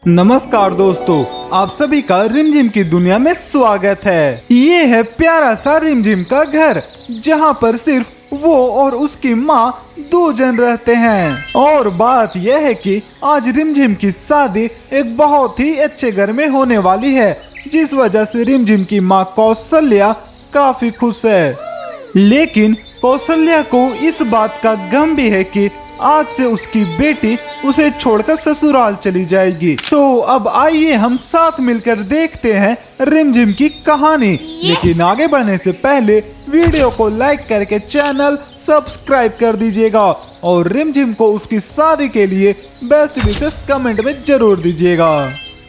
नमस्कार दोस्तों, आप सभी का रिमझिम की दुनिया में स्वागत है। ये है प्यारा सा रिमझिम का घर, जहाँ पर सिर्फ वो और उसकी माँ दो जन रहते हैं। और बात यह है कि आज रिमझिम की शादी एक बहुत ही अच्छे घर में होने वाली है, जिस वजह से रिमझिम की माँ कौशल्या काफी खुश है। लेकिन कौशल्या को इस बात का गम भी है कि आज से उसकी बेटी उसे छोड़कर ससुराल चली जाएगी। तो अब आइए हम साथ मिलकर देखते हैं रिमझिम की कहानी। लेकिन आगे बढ़ने से पहले वीडियो को लाइक करके चैनल सब्सक्राइब कर दीजिएगा और रिमझिम को उसकी शादी के लिए बेस्ट विशेस कमेंट में जरूर दीजिएगा।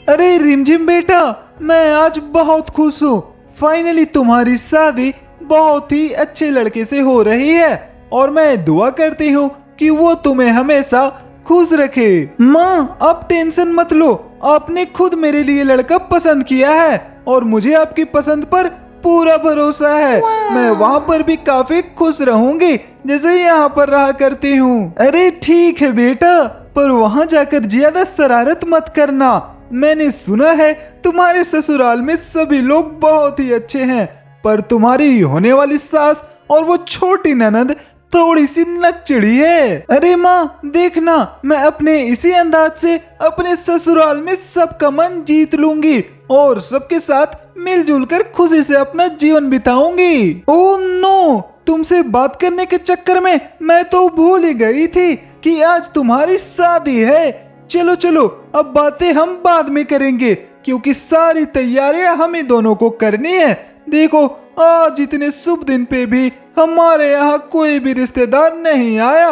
अरे रिमझिम बेटा, मैं आज बहुत खुश हूँ। फाइनली तुम्हारी शादी बहुत ही अच्छे लड़के से हो रही है और मैं दुआ करती हूँ कि वो तुम्हें हमेशा खुश रखे। माँ, आप टेंशन मत लो, आपने खुद मेरे लिए लड़का पसंद किया है और मुझे आपकी पसंद पर पूरा भरोसा है। मैं वहाँ पर भी काफी खुश रहूंगी जैसे यहाँ पर रहा करती हूँ। अरे ठीक है बेटा, पर वहाँ जाकर ज्यादा शरारत मत करना। मैंने सुना है तुम्हारे ससुराल में सभी लोग बहुत ही अच्छे हैं, पर तुम्हारी होने वाली सास और वो छोटी ननद थोड़ी सी नकचिड़ी है। अरे माँ देखना, मैं अपने इसी अंदाज से अपने ससुराल में सबका मन जीत लूंगी और सबके साथ मिलजुल कर खुशी से अपना जीवन बिताऊंगी। ओह नो, तुमसे बात करने के चक्कर में मैं तो भूल ही गई थी कि आज तुम्हारी शादी है। चलो चलो, अब बातें हम बाद में करेंगे क्योंकि सारी तैयारियां हमें दोनों को करनी है। देखो, आज इतने शुभ दिन पे भी हमारे यहाँ कोई भी रिश्तेदार नहीं आया।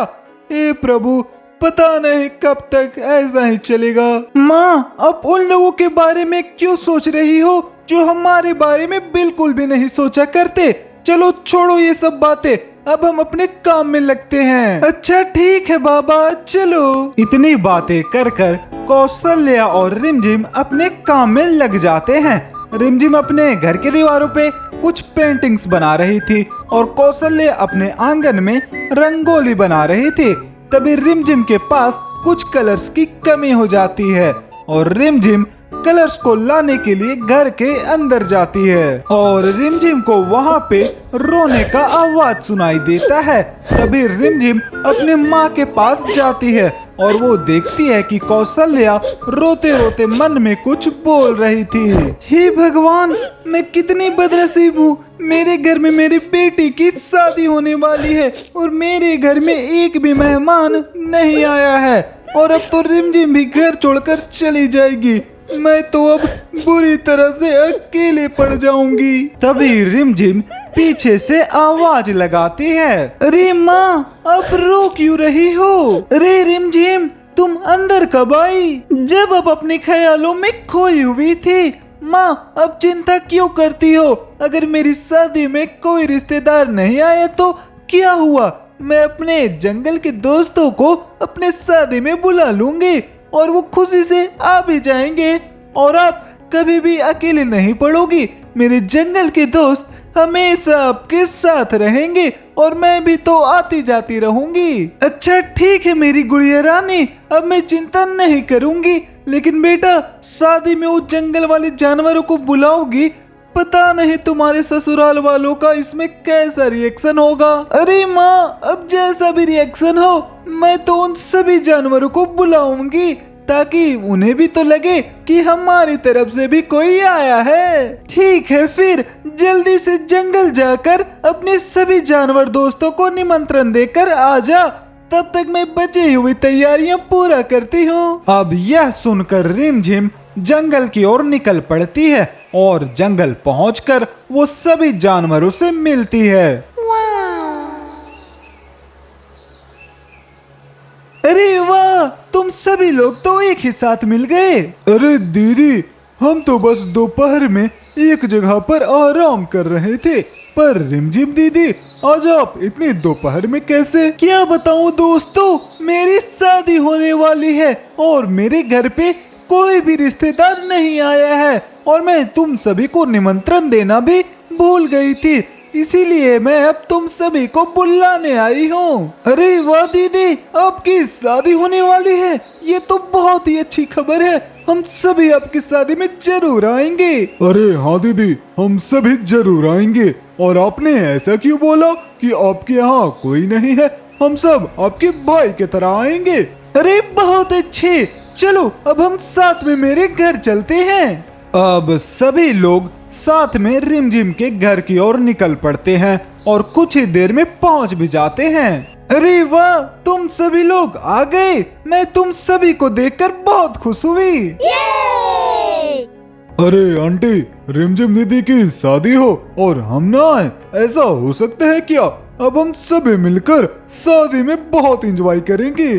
हे प्रभु, पता नहीं कब तक ऐसा ही चलेगा। माँ, अब उन लोगों के बारे में क्यों सोच रही हो जो हमारे बारे में बिल्कुल भी नहीं सोचा करते। चलो छोड़ो ये सब बातें, अब हम अपने काम में लगते हैं। अच्छा ठीक है बाबा, चलो। इतनी बातें कर कर कौशल्या और रिमझिम अपने काम में लग जाते हैं। रिमझिम अपने घर के दीवारों पे कुछ पेंटिंग्स बना रही थी और कौशल्या अपने आंगन में रंगोली बना रही थी। तभी रिमझिम के पास कुछ कलर्स की कमी हो जाती है और रिमझिम कलर्स को लाने के लिए घर के अंदर जाती है और रिमझिम को वहाँ पे रोने का आवाज सुनाई देता है। तभी रिमझिम अपने माँ के पास जाती है और वो देखती है कि कौशल्या रोते रोते मन में कुछ बोल रही थी। हे भगवान, मैं कितनी बदनसीब हूँ। मेरे घर में मेरी बेटी की शादी होने वाली है और मेरे घर में एक भी मेहमान नहीं आया है और अब तो रिमझिम भी घर छोड़कर चली जाएगी। मैं तो अब बुरी तरह से अकेले पड़ जाऊंगी। तभी रिमझिम पीछे से आवाज लगाती है। अरे माँ, अब रो क्यों रही हो? अरे रिमझिम, तुम अंदर कब आई? जब अब अपने ख्यालों में खोई हुई थी। माँ, अब चिंता क्यों करती हो? अगर मेरी शादी में कोई रिश्तेदार नहीं आया तो क्या हुआ? मैं अपने जंगल के दोस्तों को अपने शादी में बुला लूंगी और वो खुशी से आ भी जाएंगे और आप कभी भी अकेले नहीं पड़ोगी। मेरे जंगल के दोस्त हमेशा आपके साथ रहेंगे और मैं भी तो आती जाती रहूंगी। अच्छा ठीक है मेरी गुड़िया रानी, अब मैं चिंता नहीं करूंगी। लेकिन बेटा, शादी में वो जंगल वाले जानवरों को बुलाओगी, पता नहीं तुम्हारे ससुराल वालों का इसमें कैसा रिएक्शन होगा। अरे माँ, अब जैसा भी रिएक्शन हो, मैं तो उन सभी जानवरों को बुलाऊंगी ताकि उन्हें भी तो लगे कि हमारी तरफ से भी कोई आया है। ठीक है, फिर जल्दी से जंगल जाकर अपने सभी जानवर दोस्तों को निमंत्रण देकर आ जा। तब तक मैं बची हुई तैयारियां पूरा करती हूँ। अब यह सुनकर रिमझिम जंगल की ओर निकल पड़ती है और जंगल पहुंचकर वो सभी जानवरों से मिलती है। अरे वाह, तुम सभी लोग तो एक ही साथ मिल गए। अरे दीदी, हम तो बस दोपहर में एक जगह पर आराम कर रहे थे। पर रिमझिम दीदी, आज आप इतनी दोपहर में कैसे? क्या बताऊं दोस्तों, मेरी शादी होने वाली है और मेरे घर पे कोई भी रिश्तेदार नहीं आया है और मैं तुम सभी को निमंत्रण देना भी भूल गई थी। इसीलिए मैं अब तुम सभी को बुलाने आई हूँ। अरे वाह दीदी, आपकी शादी होने वाली है, ये तो बहुत ही अच्छी खबर है। हम सभी आपकी शादी में जरूर आएंगे। अरे हाँ दीदी, हम सभी जरूर आएंगे। और आपने ऐसा क्यों बोला कि आपके यहाँ कोई नहीं है? हम सब आपके भाई की तरह आएंगे। अरे बहुत अच्छे, चलो अब हम साथ में मेरे घर चलते हैं। अब सभी लोग साथ में रिमझिम के घर की ओर निकल पड़ते हैं और कुछ ही देर में पहुंच भी जाते हैं। अरे वाह, तुम सभी लोग आ गए। मैं तुम सभी को देखकर बहुत खुश हुई। अरे आंटी, रिमझिम दीदी की शादी हो और हम ना आए, ऐसा हो सकता है क्या? अब हम सभी मिलकर शादी में बहुत एंजॉय करेंगे।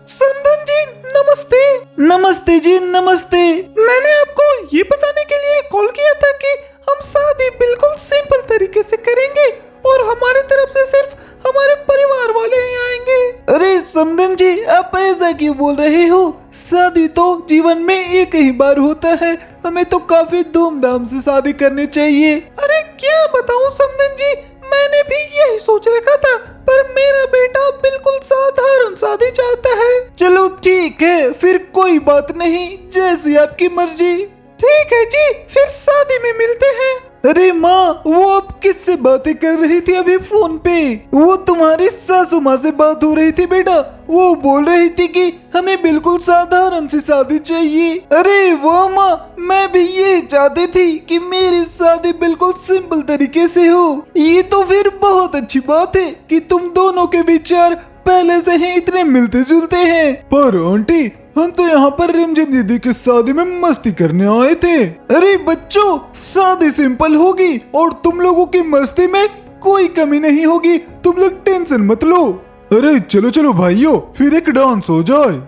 समधन जी नमस्ते। नमस्ते जी नमस्ते। मैंने आपको ये बताने के लिए कॉल किया था कि हम शादी बिल्कुल सिंपल तरीके से करेंगे और हमारे तरफ से सिर्फ हमारे परिवार वाले ही आएंगे। अरे समधन जी, आप ऐसा क्यों बोल रहे हो? शादी तो जीवन में एक ही बार होता है, हमें तो काफी धूमधाम से शादी करनी चाहिए। अरे क्या बताऊं समधन जी, मैंने भी यही सोच रखा था, पर मेरा बेटा बिल्कुल साधारण शादी चाहता है। चलो ठीक है, फिर कोई बात नहीं, जैसी आपकी मर्जी। ठीक है जी, फिर शादी में मिलते हैं। अरे माँ, वो अब किससे बातें कर रही थी अभी फोन पे? वो तुम्हारी सासू माँ से बात हो रही थी बेटा। वो बोल रही थी कि हमें बिल्कुल साधारण सी शादी चाहिए। अरे वाह माँ, मैं भी ये चाहती थी कि मेरी शादी बिल्कुल सिंपल तरीके से हो। ये तो फिर बहुत अच्छी बात है कि तुम दोनों के विचार पहले से ही इतने मिलते जुलते हैं। पर आंटी, हम तो यहाँ पर रिमझिम दीदी की शादी में मस्ती करने आए थे। अरे बच्चों, शादी सिंपल होगी और तुम लोगों की मस्ती में कोई कमी नहीं होगी, तुम लोग टेंशन मत लो। अरे चलो चलो भाइयों, फिर एक डांस हो जाए।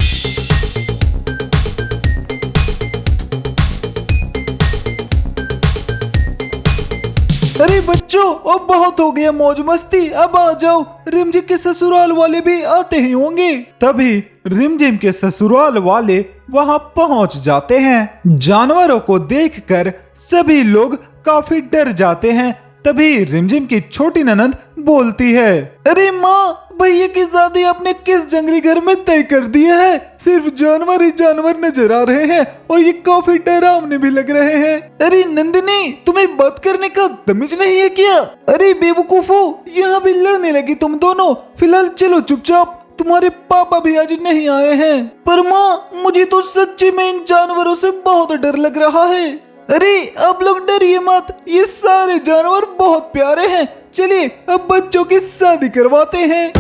अरे बच्चों, अब बहुत हो गया मौज मस्ती, अब आ जाओ। रिमझिम के ससुराल वाले भी आते ही होंगे। तभी रिमझिम के ससुराल वाले वहां पहुंच जाते हैं। जानवरों को देखकर सभी लोग काफी डर जाते हैं। तभी रिमझिम की छोटी ननद बोलती है, अरे माँ, भैया की शादी आपने किस जंगली घर में तय कर दिया है? सिर्फ जानवर ही जानवर नजर आ रहे हैं और ये काफी डरावने भी लग रहे हैं। अरे नंदिनी, तुम्हें बात करने का तमीज नहीं है क्या? अरे बेवकूफो, यहाँ भी लड़ने लगी तुम दोनों। फिलहाल चलो चुपचाप, तुम्हारे पापा भी आज नहीं आए हैं। पर माँ, मुझे तो सच्ची में इन जानवरों से बहुत डर लग रहा है। अरे आप लोग डरिए मत, ये सारे जानवर बहुत प्यारे हैं। चलिए अब बच्चों की शादी करवाते हैं।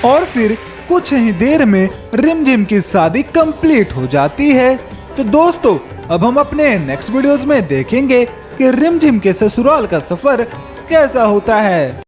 और फिर कुछ ही देर में रिमझिम की शादी कंप्लीट हो जाती है। तो दोस्तों, अब हम अपने नेक्स्ट वीडियोस में देखेंगे कि रिमझिम के ससुराल का सफर कैसा होता है।